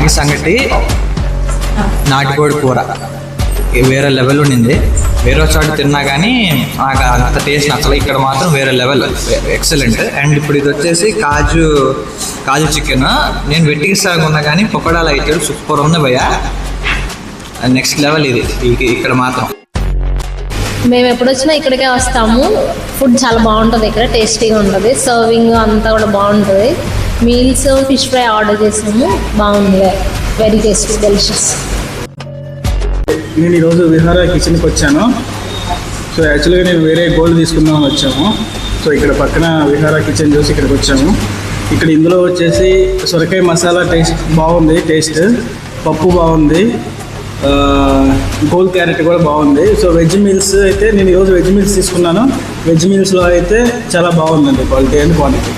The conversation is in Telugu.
రాగి సంగటి, నాటుకోడి కూర వేరే లెవెల్ ఉండింది. వేరే చోట తిన్నా కానీ నాకు అంత టేస్ట్ నచ్చలేదు. ఇక్కడ మాత్రం వేరే లెవెల్, ఎక్సలెంట్. అండ్ ఇప్పుడు ఇది వచ్చేసి కాజు చికెన్. నేను వెట్టికి సాగున్నా కానీ పకోడాలు అయితే సూపర్ ఉంది భయ్య, నెక్స్ట్ లెవెల్ ఇది ఇక్కడ మాత్రం. మేము ఎప్పుడు వచ్చినా ఇక్కడికే వస్తాము. ఫుడ్ చాలా బాగుంటుంది ఇక్కడ, టేస్టీగా ఉంటుంది. సర్వింగ్ అంతా కూడా బాగుంటుంది. మీల్స్, ఫిష్ ఫ్రై ఆర్డర్ చేసాము, బాగుంది, వెరీ టేస్టీ, డెలిషియస్. నేను ఈరోజు విహార కిచెన్కి వచ్చాను. సో యాక్చువల్గా నేను వేరే గోల్డ్ తీసుకుందామని వచ్చాము. సో ఇక్కడ పక్కన విహార కిచెన్ చూసి ఇక్కడికి వచ్చాము. ఇక్కడ ఇందులో వచ్చేసి సొరకాయ మసాలా టేస్ట్ బాగుంది, టేస్ట్ పప్పు బాగుంది, గోల్ క్యారెట్ కూడా బాగుంది. సో వెజ్ మీల్స్ అయితే నేను ఈరోజు వెజ్ మీల్స్ తీసుకున్నాను. వెజ్ మీల్స్లో అయితే చాలా బాగుందండి క్వాలిటీ అండ్ క్వాంటిటీ.